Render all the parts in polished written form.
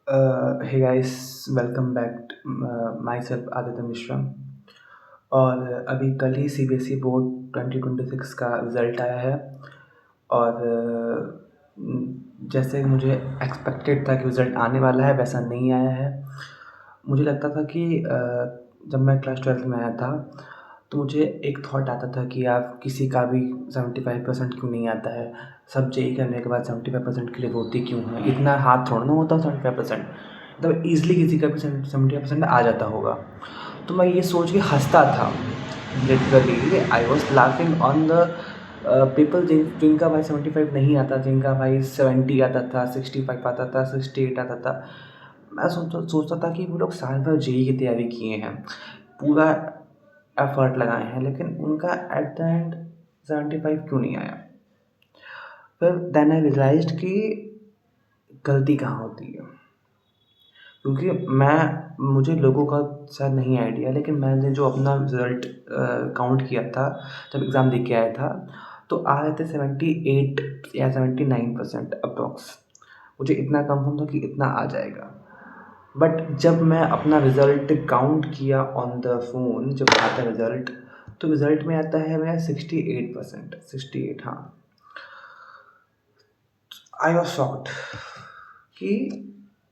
हे guys, welcome back. Myself Aditya Mishra. और अभी कल ही सीबीएसई बोर्ड 2026 का रिज़ल्ट आया है। और जैसे मुझे एक्सपेक्टेड था कि रिज़ल्ट आने वाला है, वैसा नहीं आया है। मुझे लगता था कि जब मैं क्लास 12th में आया था तो मुझे एक थॉट आता था कि आप किसी का भी 75% क्यों नहीं आता है, सब जेई करने के बाद 75% के लिए होती क्यों है, इतना हाथ थोड़ा ना होता 75%, मतलब ईज़िली किसी का भी 75% आ जाता होगा। तो मैं ये सोच के हँसता था। Literally I was laughing on the people जिनका भाई 75 नहीं आता, जिनका भाई 70 आता था, 65 आता था, 68 आता था। मैं सोचता था कि वो लोग साल भर जेई की तैयारी किए हैं, पूरा एफर्ट लगाए हैं, लेकिन उनका एट द एंड 75 क्यों नहीं आया। फिर देन आई रियलाइज्ड कि गलती कहाँ होती है। क्योंकि मुझे लोगों का शायद नहीं आइडिया, लेकिन मैंने जो अपना रिज़ल्ट काउंट किया था जब एग्ज़ाम दे के आया था, तो आ रहे थे 78 या 79% अप्रॉक्स। मुझे इतना कंफर्म था कि इतना आ जाएगा। बट जब मैं अपना रिज़ल्ट काउंट किया ऑन द फ़ोन, जब आता है रिज़ल्ट, तो रिज़ल्ट में आता है मेरा 68%, 68, हाँ। आई वाज़ शॉक्ड कि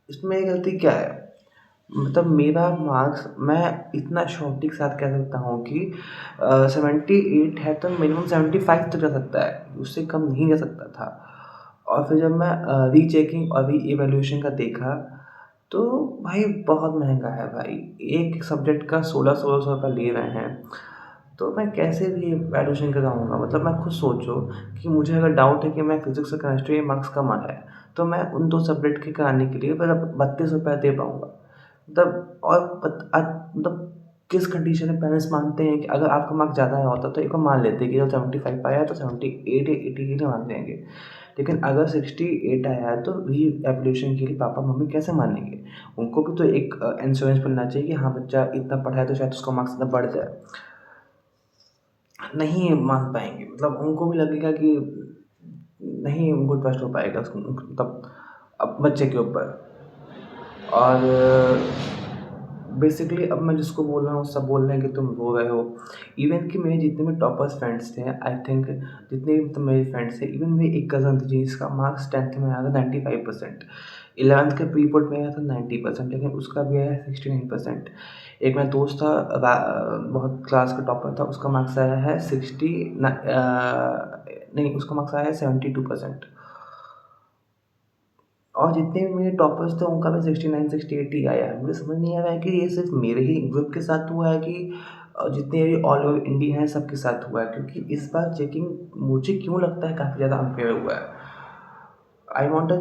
इसमें गलती क्या है। मतलब मेरा मार्क्स, मैं इतना शॉर्टी के साथ कह सकता हूँ कि 78 है तो मिनिमम 75 तक जा सकता है, उससे कम नहीं जा सकता था। और फिर जब मैं रीचेकिंग और री इवैल्यूएशन का देखा, तो भाई बहुत महंगा है भाई। एक सब्जेक्ट का 1600 रुपये ले रहे हैं, तो मैं कैसे भी वैल्यूएशन कराऊँगा। मतलब मैं खुद सोचो कि मुझे अगर डाउट है कि मैं फिज़िक्स और केमिस्ट्री में मार्क्स कम आ रहा है, तो मैं उन 2 सब्जेक्ट के कराने के लिए मतलब 32 रुपये दे पाऊँगा। मतलब और मतलब किस कंडीशन में पेरेंट्स मानते हैं कि अगर आपका मार्क्स ज़्यादा आया होता तो एक बार मान लेते कि जब 75 आया है तो 78 या 80 के लिए मान लेंगे। लेकिन अगर 68 आया है तो री एवल्यूशन के लिए पापा मम्मी कैसे मानेंगे। उनको भी तो एक इंश्योरेंस मिलना चाहिए कि हाँ बच्चा इतना पढ़ा है तो शायद उसका मार्क्स इतना बढ़ जाए। नहीं मान पाएंगे, मतलब उनको भी लगेगा कि नहीं, उनको ट्रस्ट हो पाएगा उसको, मतलब अब बच्चे के ऊपर। और बेसिकली अब मैं जिसको बोल रहा हूँ सब बोल रहे हैं कि तुम रो रहे हो। इवन कि मेरे जितने भी टॉपर्स फ्रेंड्स थे, आई थिंक जितने भी मतलब मेरे फ्रेंड्स थे, इवन मेरी एक कज़न थी जिसका मार्क्स 10th में आया था 95%, 11th के प्री बोर्ड में आया था 90%, लेकिन उसका भी आया 69%। एक मेरा दोस्त था, बहुत क्लास का टॉपर था, उसका मार्क्स आया है 60 नहीं, उसका मार्क्स आया है 72%। और जितने भी मेरे टॉपर्स थे उनका भी 69 68 ही आया है। मुझे समझ नहीं आ रहा है कि ये सिर्फ मेरे ही ग्रुप के साथ हुआ है कि जितने भी ऑल ओवर इंडिया हैं सबके साथ हुआ है। क्योंकि इस बार चेकिंग मुझे क्यों लगता है काफ़ी ज़्यादा अनफेयर हुआ है। आई वांट अ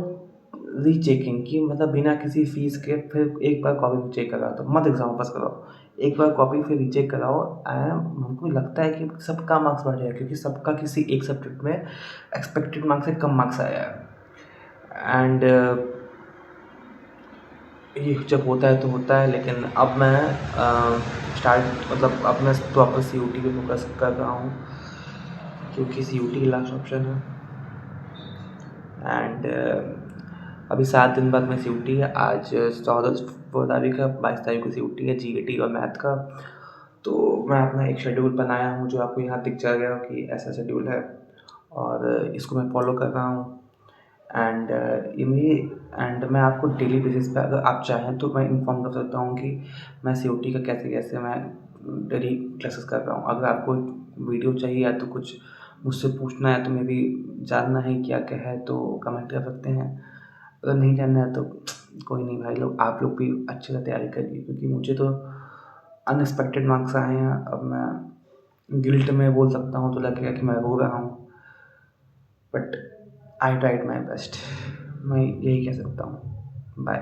रीचेकिंग, कि मतलब बिना किसी फीस के फिर एक बार कॉपी चेक कराओ, तो मत एग्ज़ाम वापस कराओ, एक बार कॉपी फिर रीचेक कराओ। हमको लगता है कि सबका मार्क्स बढ़ जाएगा क्योंकि सबका किसी एक सब्जेक्ट में एक्सपेक्टेड मार्क्स से कम मार्क्स आया है। एंड ये जब होता है तो होता है, लेकिन अब मैं स्टार्ट मतलब अब मैं प्रॉपर सीयूटी पे फोकस कर रहा हूँ, क्योंकि सीयूटी लास्ट ऑप्शन है। एंड अभी 7 दिन बाद में सीयूटी है। आज 14 तारीख है, 22 तारीख को सीयूटी है, जीएटी और मैथ का। तो मैं अपना एक शेड्यूल बनाया हूँ जो आपको यहाँ दिख जाएगा कि ऐसा शेड्यूल है, और इसको मैं फॉलो कर रहा हूँ। एंड ये मेरी एंड मैं आपको डेली बेसिस पे अगर आप चाहें तो मैं इन्फॉर्म कर सकता हूँ कि मैं सीओटी का कैसे कैसे मैं डेली क्लासेस कर रहा हूँ। अगर आपको वीडियो चाहिए या तो कुछ मुझसे पूछना है, तो मे भी जानना है क्या क्या है, तो कमेंट कर सकते हैं। अगर नहीं जानना है तो कोई नहीं भाई, लोग आप लोग भी अच्छे से तैयारी करिए, क्योंकि मुझे तो अनएक्सपेक्टेड मार्क्स आए हैं। अब मैं गिल्ट में बोल सकता हूँ तो लगेगा कि मैं रो रहा हूँ, but I tried my best, मैं यही कह सकता हूँ। बाय।